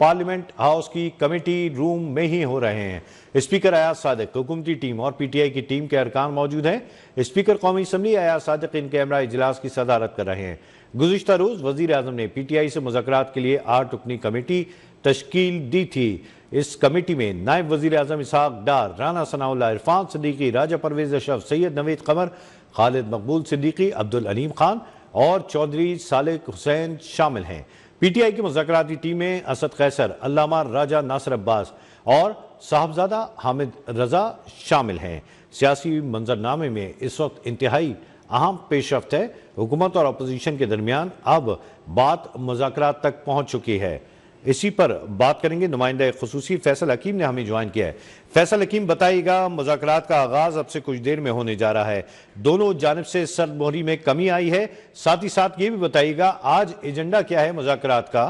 Parliament house की committee room में ही हो रहे हैं। स्पीकर अयाज सादिक, हुकूमती टीम और पीटीआई की टीम के अरकान मौजूद हैं। स्पीकर कौमी assembly Ayaz Sadiq in camera इजलास की सदारत कर रहे हैं। गुज़िश्ता रोज वज़ीर आज़म ने पीटीआई से मुज़ाकरात के लिए 8 रुकनी कमेटी तश्कील दी थी। इस कमेटी में नायब वज़ीर आज़म इसहाक डार, राना सनाउल्लाह, इरफान सिद्दीकी, राजा परवेज़ अशरफ, सैयद नवीद कमर, खालिद मकबूल सिद्दीकी, अब्दुल अलीम खान और चौधरी सालिक हुसैन शामिल हैं। पीटीआई की मुज़ाकराती टीम में असद कैसर, अल्लामा राजा नासिर अब्बास और साहबजादा हामिद रजा शामिल हैं। सियासी मंजरनामे में इस वक्त इंतहाई अहम पेशरफ्त है। हुकूमत और अपोजिशन के दरमियान अब बात मुज़ाकरात तक पहुँच चुकी है। इसी पर बात करेंगे। नुमाइंदा खुसूसी फैसल हकीम ने हमें ज्वाइन किया है। फैसल हकीम, बताइएगा, मुज़ाकरात का आगाज़ अब से कुछ देर में होने जा रहा है। दोनों जानिब से सर्द मोहरी में कमी आई है। साथ ही साथ ये भी बताइएगा आज एजेंडा क्या है मुज़ाकरात का?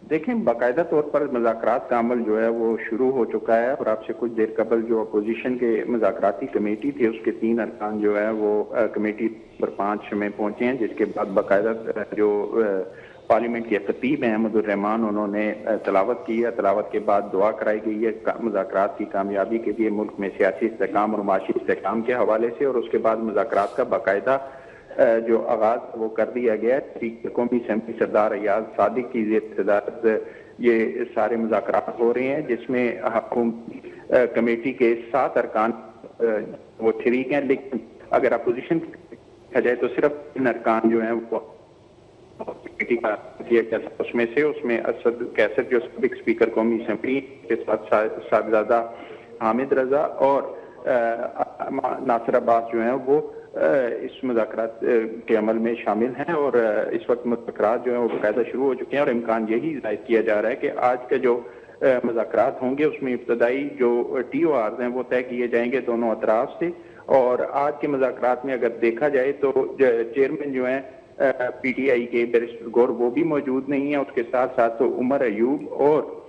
देखें, बाकायदा तौर पर मुज़ाकरात का अमल जो है वो शुरू हो चुका है और आपसे कुछ देर कबल जो अपोजिशन के मुज़ाकराती कमेटी थी उसके 3 अरकान जो है वो कमेटी नंबर 5 में पहुंचे हैं, जिसके बाद बाकायदा जो पार्लियामेंट के खतीब हैं अहमदुर रहमान, उन्होंने तलावत की है। तलावत के बाद दुआ कराई गई है मुज़ाकरात की कामयाबी के लिए, मुल्क में सियासी इस्तेहकाम और माशी इस्तेहकाम के हवाले से, और उसके बाद मुज़ाकरात का बाकायदा जो आगाज वो कर दिया गया है। स्पीकर कौमी असम्बली सरदार अयाज सादिक की सदारत ये सारे मुज़ाकरात हो रहे हैं, जिसमें हुकूमती कमेटी के 7 अरकान वो शरीक हैं। लेकिन अगर अपोजिशन कहा जाए तो सिर्फ 3 अरकान जो हैं वो कमेटी का उसमें असद कैसर जो सबक स्पीकर कौमी असम्बली के साथ साहबजादा हामिद रजा और नासिर अब्बास जो हैं वो इस मुज़ाकरात के अमल में शामिल हैं। और इस वक्त मुज़ाकरात जो है वो बाकायदा शुरू हो चुके हैं और इम्कान यही जाहिर किया जा रहा है कि आज के जो मुज़ाकरात होंगे उसमें इब्तदाई जो TORs हैं वो तय किए जाएंगे दोनों अतराफ से। और आज के मुज़ाकरात में अगर देखा जाए तो चेयरमैन जो हैं PTI के बैरिस्टर गौर वो भी मौजूद नहीं है। उसके साथ साथ तो उमर अयूब और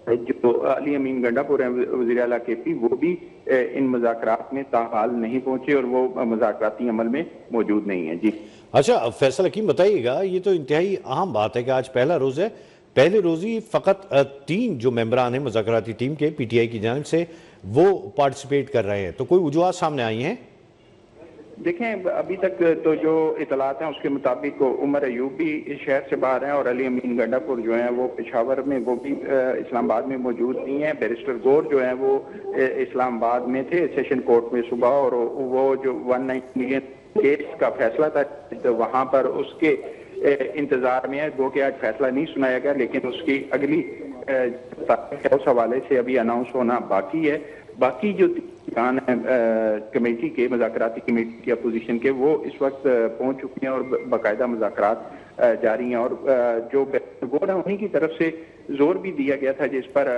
जो अली अमीन गंडापुर हैं वज़ीर आला KP, वो भी इन मुज़ाकरात में ताहाल नहीं पहुंचे और वो मुज़ाकराती अमल में मौजूद नहीं है। जी अच्छा फैसल हकीम, बताइएगा, ये तो इंतहाई अहम बात है कि आज पहला रोज़ है। पहले रोज़ ही फ़कत 3 जो मेंबरान हैं मुज़ाकराती टीम के PTI की जानिब से वो पार्टिसिपेट कर रहे हैं, तो कोई वजूहात सामने आई हैं? देखें, अभी तक तो जो इतलात हैं उसके मुताबिक उमर अयूब भी इस शहर से बाहर हैं और अली अमीन गंडापुर जो हैं वो पेशावर में, वो भी इस्लामाबाद में मौजूद नहीं है। बैरिस्टर गौर जो हैं वो इस्लामाबाद में थे सेशन कोर्ट में सुबह, और वो जो 190 मिलियन केस का फैसला था तो वहाँ पर उसके इंतजार में है। गो के आज फैसला नहीं सुनाया गया, लेकिन उसकी अगली उस हवाले से अभी अनाउंस होना बाकी है। बाकी जो कान है कमेटी के, मुज़ाकराती कमेटी की अपोजिशन के, वो इस वक्त पहुंच चुके हैं और बाकायदा मुज़ाकरात जारी हैं। और जो गौर है उन्हीं की तरफ से जोर भी दिया गया था, जिस पर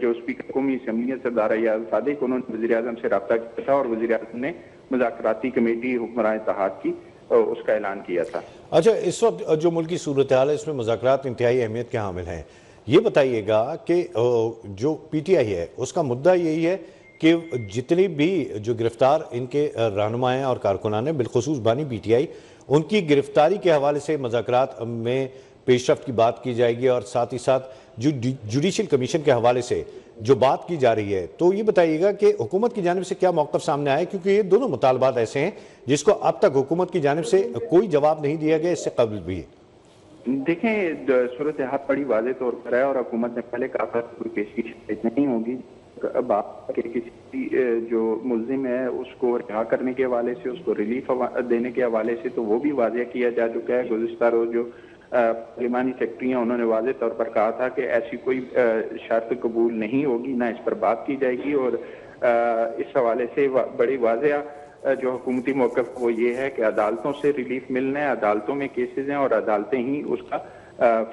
जो स्पीकर कौमी असम्बली सरदार अयाज सादिक, उन्होंने वज़ीर आज़म से रब्ता किया था और वज़ीर आज़म ने मुज़ाकराती कमेटी हुक्मरान इत्तेहाद की उसका ऐलान किया था। अच्छा, इस वक्त जो मुल्क की सूरत हाल है इसमें मुज़ाकरात इंतहाई अहमियत के हामिल हैं। ये बताइएगा कि जो PTI है उसका मुद्दा यही है कि जितने भी जो गिरफ्तार इनके रहनुमा हैं और कारकुनान हैं, बिलखुसूस बानी PTI, उनकी गिरफ्तारी के हवाले से मुज़ाकरात में पेशरफ्त की बात की जाएगी और साथ ही साथ जो जुडिशल कमीशन के हवाले से जो बात की जा रही है। तो ये बताइएगा कि हुकूमत की जानिब से क्या मौक़िफ़ सामने आया, क्योंकि ये दोनों मुतालबात ऐसे हैं जिसको अब तक हुकूमत की जानिब से कोई जवाब नहीं दिया गया, इससे कबल भी। देखें, सूरत हाल बड़ी वाज़ेह तौर पर है और हुकूमत ने पहले कहा था कोई पेशगी नहीं होगी। बात के किसी जो मुल्जिम है उसको रिहा करने के हवाले से, उसको रिलीफ देने के हवाले से, तो वो भी वाज़ेह किया जा चुका है। गुज़िश्ता रोज जो पार्लिमानी सेक्रेटरी हैं उन्होंने वाज़ेह तौर पर कहा था कि ऐसी कोई शर्त कबूल नहीं होगी, ना इस पर बात की जाएगी। और इस हवाले से बड़ी वाज़ेह जो हुकूमती मौक़िफ़ वो ये है कि अदालतों से रिलीफ मिलना है, अदालतों में केसेज हैं और अदालतें ही उसका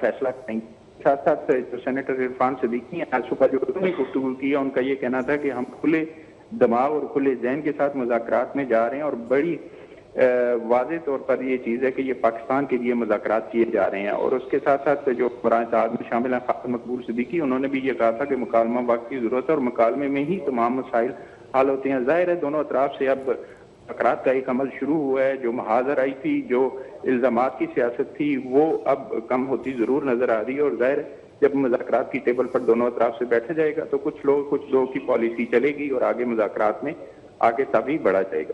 फैसला करेंगी। साथ साथ जो सेनेटर इरफान सिद्दीकी हैं, आज सुबह जो उन्होंने गुफ्तगू की है, उनका ये कहना था कि हम खुले दिमाग और खुले जहन के साथ मुज़ाकरात में जा रहे हैं और बड़ी वाज़ेह तौर पर ये चीज़ है कि ये पाकिस्तान के लिए मुज़ाकरात किए जा रहे हैं। और उसके साथ साथ जो हुक्मरान इत्तेहाद में शामिल हैं खालिद मकबूल सिद्दीकी, उन्होंने भी ये कहा था कि मुकालमा वक्त की ज़रूरत है और मुकालमे में ही तमाम मसाइल हल होते हैं। ज़ाहिर है दोनों अतराफ से अब मुज़ाकरात का एक अमल शुरू हुआ है। जो महाजर आई थी, जो इल्ज़ामात की सियासत थी, वो अब कम होती ज़रूर नज़र आ रही है और ज़ाहिर جب مذاکرات کی ٹیبل پر دونوں اطراف سے بیٹھا جائے گا تو کچھ لوگوں کی پالیسی چلے گی اور آگے مذاکرات میں آگے تبھی بڑھا جائے گا۔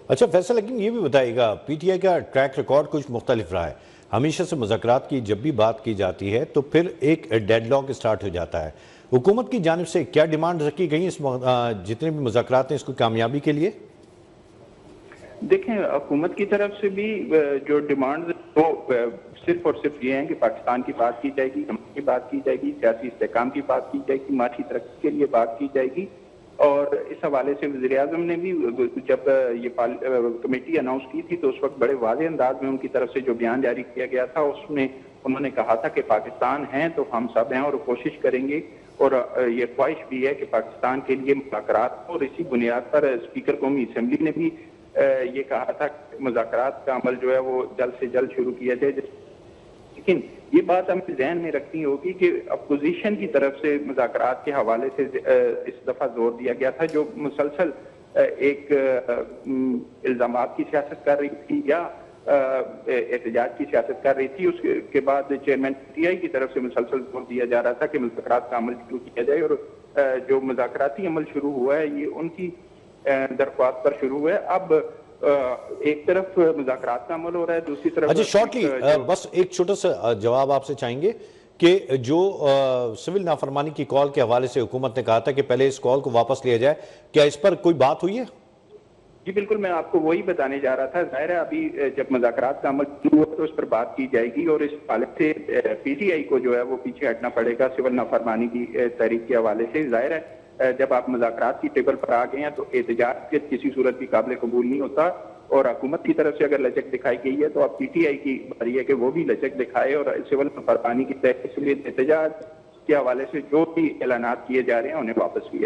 اچھا فیصل، لیکن یہ بھی بتائیے گا، پی ٹی آئی کا ٹریک ریکارڈ کچھ مختلف رہا ہے، ہمیشہ سے مذاکرات کی جب بھی بات کی جاتی ہے تو پھر ایک ڈیڈ لاک سٹارٹ ہو جاتا ہے۔ حکومت کی جانب سے کیا ڈیمانڈ رکھی گئی جتنے بھی مذاکرات ہیں اس کو کامیابی کے لیے؟ دیکھیں، حکومت کی طرف سے بھی جو ڈیمانڈ وہ صرف اور صرف یہ ہیں کہ پاکستان کی بات کی جائے گی، امن کی بات کی جائے گی، سیاسی استحکام کی بات کی جائے گی، معاشی ترقی کے لیے بات کی جائے گی۔ اور اس حوالے سے وزیر اعظم نے بھی جب یہ کمیٹی اناؤنس کی تھی تو اس وقت بڑے واضح انداز میں ان کی طرف سے جو بیان جاری کیا گیا تھا اس میں انہوں نے کہا تھا کہ پاکستان ہیں تو ہم سب ہیں اور کوشش کریں گے، اور یہ خواہش بھی ہے کہ پاکستان کے لیے مذاکرات، اور اسی بنیاد پر اسپیکر قومی اسمبلی نے بھی یہ کہا تھا کہ مذاکرات کا عمل جو ہے وہ جلد سے جلد شروع کیا جائے۔ لیکن یہ بات ہمیں ذہن میں رکھنی ہوگی کہ اپوزیشن کی طرف سے مذاکرات کے حوالے سے اس دفعہ زور دیا گیا تھا، جو مسلسل ایک الزامات کی سیاست کر رہی تھی یا احتجاج کی سیاست کر رہی تھی۔ اس کے بعد چیئرمین پی ٹی آئی کی طرف سے مسلسل زور دیا جا رہا تھا کہ مذاکرات کا عمل شروع کیا جائے، اور جو مذاکراتی عمل شروع ہوا ہے یہ ان کی درخواست پر شروع ہوا ہے۔ اب ایک طرف مذاکرات کا عمل ہو رہا ہے، دوسری طرف اچھا شارٹلی بس ایک چھوٹا سا جواب آپ سے چاہیں گے کہ جو سول نافرمانی کی کال کے حوالے سے حکومت نے کہا تھا کہ پہلے اس کال کو واپس لیا جائے، کیا اس پر کوئی بات ہوئی ہے؟ جی بالکل، میں آپ کو وہی بتانے جا رہا تھا۔ ظاہر ہے ابھی جب مذاکرات کا عمل شروع ہو تو اس پر بات کی جائے گی، اور اس حوالے سے پی ٹی آئی کو جو ہے وہ پیچھے ہٹنا پڑے گا سول نافرمانی کی تحریک کے حوالے سے۔ ظاہر ہے جب آپ مذاکرات کی ٹیبل پر آ گئے ہیں تو احتجاج کسی صورت بھی قابل قبول نہیں ہوتا، اور حکومت کی طرف سے اگر لچک دکھائی گئی ہے تو اب پی ٹی آئی کی باری ہے کہ وہ بھی لچک دکھائے اور سول نافرمانی کی تحریک، اس لیے احتجاج کے حوالے سے جو بھی اعلانات کیے جا رہے ہیں انہیں واپس لیا جائے۔